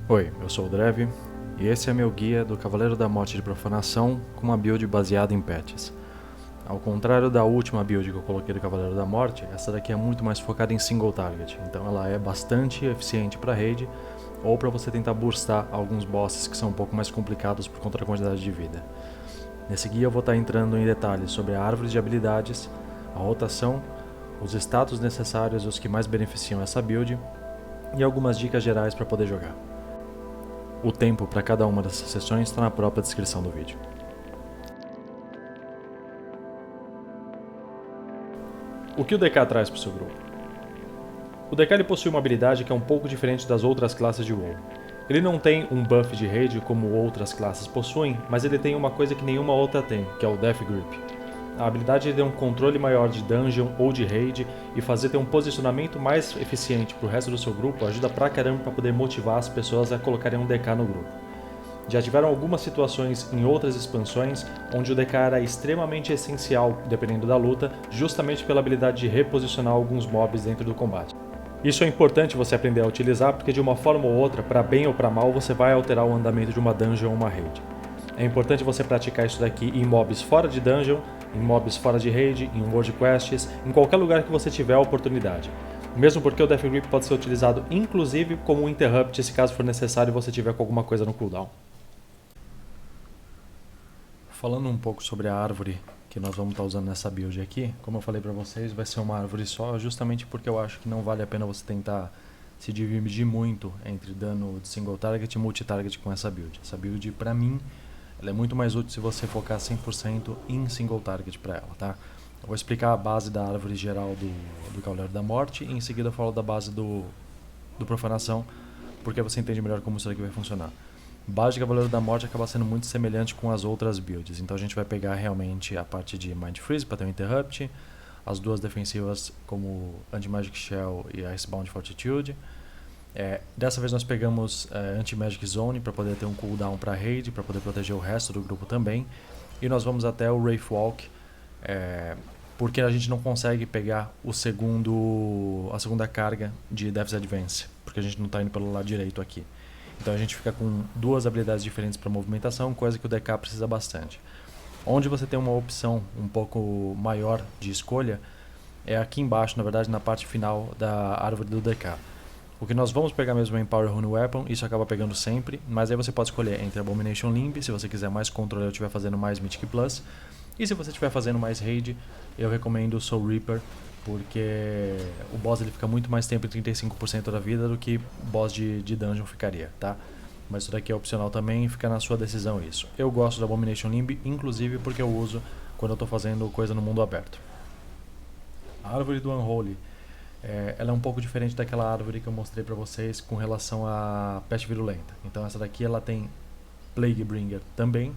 Oi, eu sou o Drev e esse é meu guia do Cavaleiro da Morte de Profanação com uma build baseada em patches. Ao contrário da última build que eu coloquei do Cavaleiro da Morte, essa daqui é muito mais focada em single target, então ela é bastante eficiente para raid ou para você tentar burstar alguns bosses que são um pouco mais complicados por conta da quantidade de vida. Nesse guia eu vou estar entrando em detalhes sobre a árvore de habilidades, a rotação, os status necessários e os que mais beneficiam essa build e algumas dicas gerais para poder jogar. O tempo para cada uma dessas sessões está na própria descrição do vídeo. O que o DK traz para o seu grupo? O DK ele possui uma habilidade que é um pouco diferente das outras classes de WoW. Ele não tem um buff de raid como outras classes possuem, mas ele tem uma coisa que nenhuma outra tem, que é o Death Grip. A habilidade é um controle maior de dungeon ou de raid e fazer ter um posicionamento mais eficiente para o resto do seu grupo ajuda pra caramba para poder motivar as pessoas a colocarem um DK no grupo. Já tiveram algumas situações em outras expansões onde o DK era extremamente essencial dependendo da luta, justamente pela habilidade de reposicionar alguns mobs dentro do combate. Isso é importante você aprender a utilizar porque de uma forma ou outra, para bem ou para mal, você vai alterar o andamento de uma dungeon ou uma raid. É importante você praticar isso daqui em mobs fora de dungeon, em mobs fora de raid, em world quests, em qualquer lugar que você tiver a oportunidade. Mesmo porque o Death Grip pode ser utilizado inclusive como um interrupt se caso for necessário e você tiver com alguma coisa no cooldown. Falando um pouco sobre a árvore que nós vamos estar usando nessa build aqui, como eu falei para vocês, vai ser uma árvore só, justamente porque eu acho que não vale a pena você tentar se dividir muito entre dano de single target e multi-target com essa build. Essa build, para mim, ela é muito mais útil se você focar 100% em single target para ela, tá? Eu vou explicar a base da árvore geral do Cavaleiro da Morte e em seguida eu falo da base do Profanação, porque você entende melhor como isso aqui vai funcionar. Base de Cavaleiro da Morte acaba sendo muito semelhante com as outras builds, então a gente vai pegar realmente a parte de Mind Freeze para ter um Interrupt, as duas defensivas como Anti-Magic Shell e Icebound Fortitude. Dessa vez nós pegamos Anti-Magic Zone para poder ter um cooldown para raid, para poder proteger o resto do grupo também. E nós vamos até o Wraithwalk, porque a gente não consegue pegar a segunda carga de Death's Advance, porque a gente não está indo pelo lado direito aqui. Então a gente fica com duas habilidades diferentes para movimentação, coisa que o DK precisa bastante. Onde você tem uma opção um pouco maior de escolha é aqui embaixo, na verdade, na parte final da árvore do DK. O que nós vamos pegar mesmo é Empower Rune Weapon, isso acaba pegando sempre, mas aí você pode escolher entre Abomination Limb, se você quiser mais controle ou estiver fazendo mais Mythic Plus, e se você estiver fazendo mais raid, eu recomendo o Soul Reaper, porque o boss ele fica muito mais tempo em 35% da vida do que o boss de dungeon ficaria, tá? Mas isso daqui é opcional também, fica na sua decisão isso. Eu gosto da Abomination Limb, inclusive porque eu uso quando eu estou fazendo coisa no mundo aberto. A árvore do Unholy, ela é um pouco diferente daquela árvore que eu mostrei para vocês com relação à peste virulenta. Então essa daqui ela tem Plague Bringer também,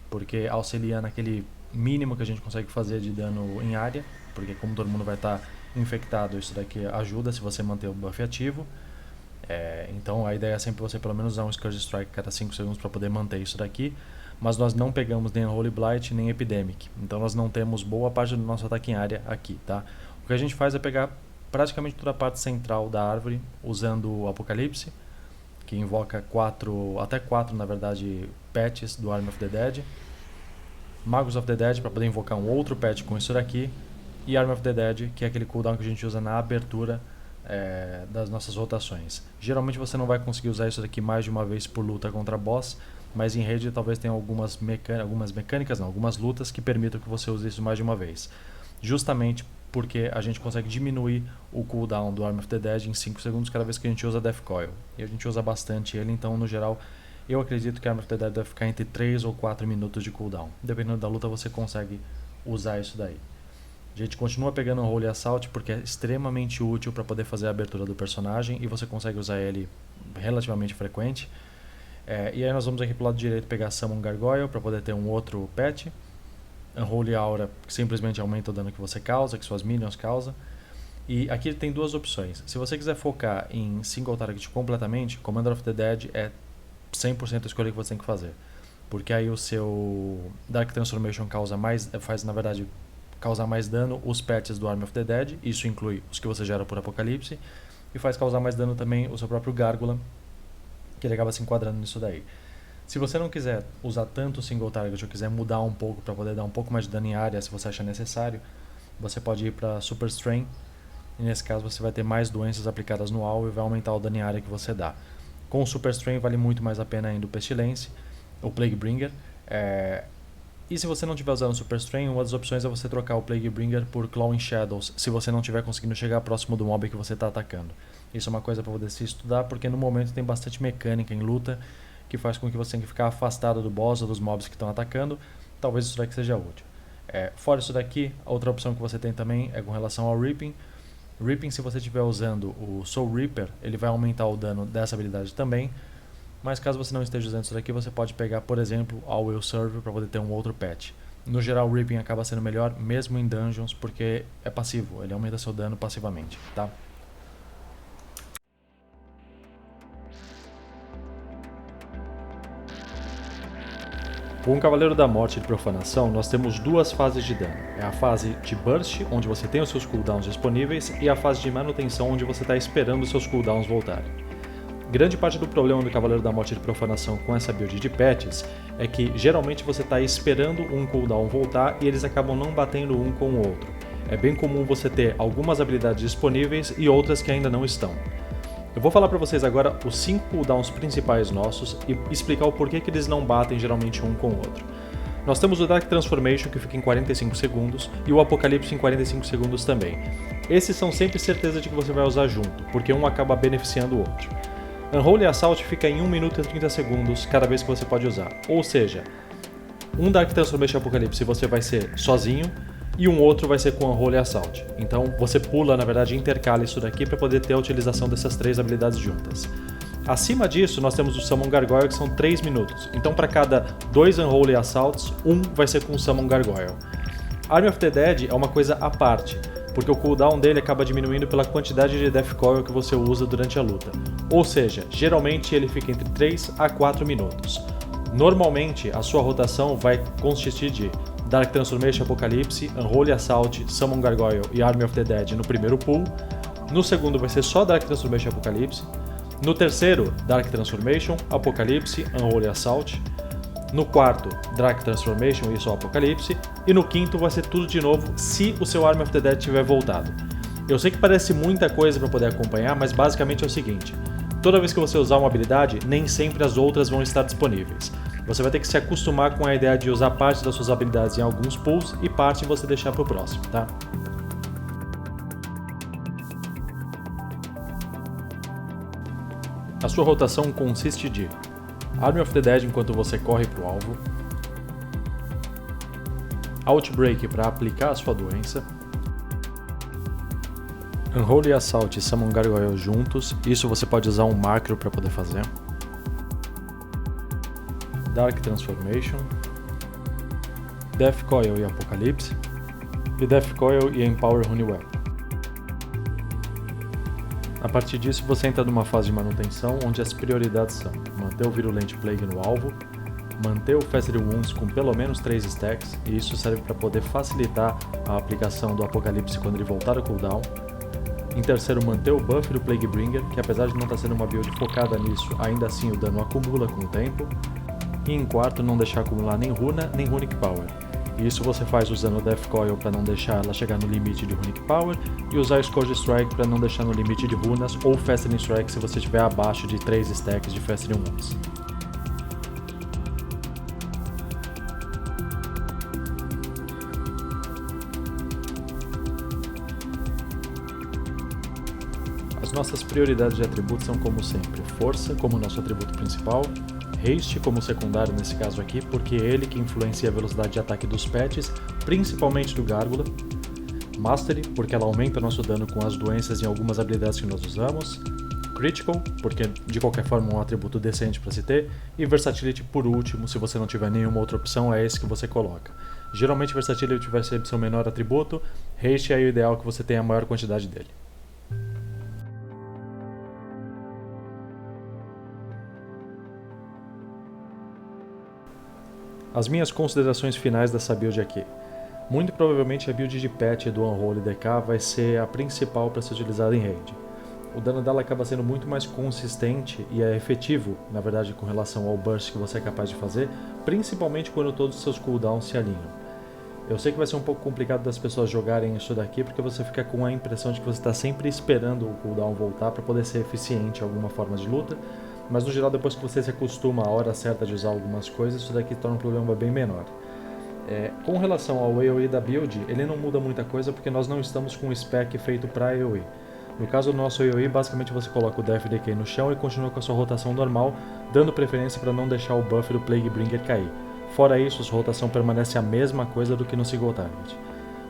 porque auxilia naquele mínimo que a gente consegue fazer de dano em área, porque como todo mundo vai estar infectado, isso daqui ajuda se você manter o buff ativo. Então a ideia é sempre você pelo menos usar um Scourge Strike cada 5 segundos para poder manter isso daqui, mas nós não pegamos nem Holy Blight nem Epidemic, então nós não temos boa parte do nosso ataque em área aqui, tá? O que a gente faz é pegar praticamente toda a parte central da árvore usando o Apocalipse, que invoca até 4 na verdade patches do Army of the Dead, Magus of the Dead para poder invocar um outro patch com isso daqui, e Army of the Dead, que é aquele cooldown que a gente usa na abertura das nossas rotações. Geralmente você não vai conseguir usar isso daqui mais de uma vez por luta contra boss, mas em raid talvez tenha algumas lutas que permitam que você use isso mais de uma vez. Justamente porque a gente consegue diminuir o cooldown do Army of the Dead em 5 segundos cada vez que a gente usa Death Coil. E a gente usa bastante ele, então no geral eu acredito que a Army of the Dead deve ficar entre 3 ou 4 minutos de cooldown. Dependendo da luta você consegue usar isso daí. A gente continua pegando o Holy Assault porque é extremamente útil para poder fazer a abertura do personagem e você consegue usar ele relativamente frequente. E aí nós vamos aqui pro lado direito pegar Summon Gargoyle para poder ter um outro patch. Unholy Aura, que simplesmente aumenta o dano que você causa, que suas minions causam. E aqui tem duas opções. Se você quiser focar em single target completamente, Commander of the Dead é 100% a escolha que você tem que fazer. Porque aí o seu Dark Transformation faz na verdade causar mais dano os patches do Army of the Dead, isso inclui os que você gera por Apocalipse, e faz causar mais dano também o seu próprio Gárgula, que ele acaba se enquadrando nisso daí. Se você não quiser usar tanto o single target ou quiser mudar um pouco para poder dar um pouco mais de dano em área, se você achar necessário, você pode ir para Super Strain, e nesse caso você vai ter mais doenças aplicadas no alvo e vai aumentar o dano em área que você dá. Com o Super Strain vale muito mais a pena ainda o Pestilence, o Plague Bringer. E se você não estiver usando o Super Strain, uma das opções é você trocar o Plague Bringer por Clawing Shadows, se você não estiver conseguindo chegar próximo do mob que você está atacando. Isso é uma coisa para poder se estudar, porque no momento tem bastante mecânica em luta, que faz com que você tenha que ficar afastado do boss ou dos mobs que estão atacando. Talvez isso daqui seja útil. Fora isso daqui, a outra opção que você tem também é com relação ao Reaping. Reaping, se você estiver usando o Soul Reaper, ele vai aumentar o dano dessa habilidade também. Mas caso você não esteja usando isso daqui, você pode pegar, por exemplo, a Will Serve para poder ter um outro patch. No geral, o Reaping acaba sendo melhor, mesmo em dungeons, porque é passivo, ele aumenta seu dano passivamente, tá? Com o Cavaleiro da Morte de Profanação, nós temos duas fases de dano. É a fase de Burst, onde você tem os seus cooldowns disponíveis, e a fase de manutenção, onde você está esperando os seus cooldowns voltarem. Grande parte do problema do Cavaleiro da Morte de Profanação com essa build de patches é que geralmente você está esperando um cooldown voltar e eles acabam não batendo um com o outro. É bem comum você ter algumas habilidades disponíveis e outras que ainda não estão. Eu vou falar para vocês agora os 5 cooldowns principais nossos e explicar o porquê que eles não batem geralmente um com o outro. Nós temos o Dark Transformation, que fica em 45 segundos, e o Apocalipse em 45 segundos também. Esses são sempre certeza de que você vai usar junto, porque um acaba beneficiando o outro. Unholy Assault fica em 1 minuto e 30 segundos cada vez que você pode usar, ou seja, um Dark Transformation Apocalipse você vai ser sozinho, e um outro vai ser com Unholy Assault. Então você pula, na verdade, intercala isso daqui para poder ter a utilização dessas 3 habilidades juntas. Acima disso, nós temos o Summon Gargoyle, que são 3 minutos. Então para cada 2 Unholy Assaults, um vai ser com o Summon Gargoyle. Army of the Dead é uma coisa à parte, porque o cooldown dele acaba diminuindo pela quantidade de Death Coil que você usa durante a luta. Ou seja, geralmente ele fica entre 3 a 4 minutos. Normalmente, a sua rotação vai consistir de Dark Transformation Apocalipse, Unholy Assault, Summon Gargoyle e Army of the Dead no primeiro pool. No segundo vai ser só Dark Transformation Apocalipse. No terceiro, Dark Transformation, Apocalipse, Unholy Assault. No quarto, Dark Transformation e só Apocalipse. E no quinto vai ser tudo de novo se o seu Army of the Dead tiver voltado. Eu sei que parece muita coisa para poder acompanhar, mas basicamente é o seguinte. Toda vez que você usar uma habilidade, nem sempre as outras vão estar disponíveis. Você vai ter que se acostumar com a ideia de usar parte das suas habilidades em alguns pools e parte você deixar para o próximo, tá? A sua rotação consiste de Army of the Dead enquanto você corre para o alvo, Outbreak para aplicar a sua doença, Unholy Assault e Summon Gargoyle juntos, isso você pode usar um macro para poder fazer, Dark Transformation, Death Coil e Apocalipse, e Death Coil e Empower Honeywell. A partir disso você entra numa fase de manutenção onde as prioridades são manter o Virulent Plague no alvo, manter o Festering Wounds com pelo menos 3 stacks, e isso serve para poder facilitar a aplicação do Apocalipse quando ele voltar ao cooldown. Em terceiro, manter o buff do Plague Bringer, que apesar de não estar sendo uma build focada nisso, ainda assim o dano acumula com o tempo. E em quarto, não deixar acumular nem Runa, nem Runic Power. E isso você faz usando o Death Coil para não deixar ela chegar no limite de Runic Power, e usar Scourge Strike para não deixar no limite de runas, ou Festering Strike se você estiver abaixo de 3 stacks de Festering Wounds. As nossas prioridades de atributos são, como sempre, Força como nosso atributo principal, Haste como secundário nesse caso aqui, porque é ele que influencia a velocidade de ataque dos pets, principalmente do Gárgula, Mastery, porque ela aumenta nosso dano com as doenças em algumas habilidades que nós usamos, Critical, porque de qualquer forma é um atributo decente para se ter, e Versatility por último, se você não tiver nenhuma outra opção, é esse que você coloca. Geralmente Versatility vai ser seu menor atributo, Haste é o ideal que você tenha a maior quantidade dele. As minhas considerações finais dessa build aqui. Muito provavelmente a build de patch do Unholy DK vai ser a principal para ser utilizada em raid. o dano dela acaba sendo muito mais consistente e é efetivo, na verdade, com relação ao burst que você é capaz de fazer, principalmente quando todos os seus cooldowns se alinham. Eu sei que vai ser um pouco complicado das pessoas jogarem isso daqui, porque você fica com a impressão de que você está sempre esperando o cooldown voltar para poder ser eficiente em alguma forma de luta, mas no geral, depois que você se acostuma à hora certa de usar algumas coisas, isso daqui torna um problema bem menor. Com relação ao AoE da build, ele não muda muita coisa porque nós não estamos com um spec feito para AoE. No caso do nosso AoE, basicamente você coloca o Death Decay no chão e continua com a sua rotação normal, dando preferência para não deixar o buff do Plaguebringer cair. Fora isso, sua rotação permanece a mesma coisa do que no Single Target.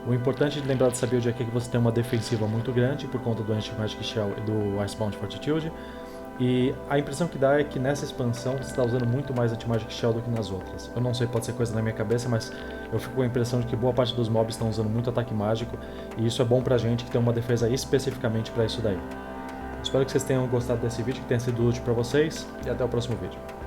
O importante de lembrar dessa build aqui é que você tem uma defensiva muito grande por conta do Anti-Magic Shell e do Icebound Fortitude, e a impressão que dá é que nessa expansão você está usando muito mais Anti-Magic Shell do que nas outras. Eu não sei, pode ser coisa na minha cabeça, mas eu fico com a impressão de que boa parte dos mobs estão usando muito ataque mágico, e isso é bom pra gente que tem uma defesa especificamente para isso daí. Espero que vocês tenham gostado desse vídeo, que tenha sido útil para vocês, e até o próximo vídeo.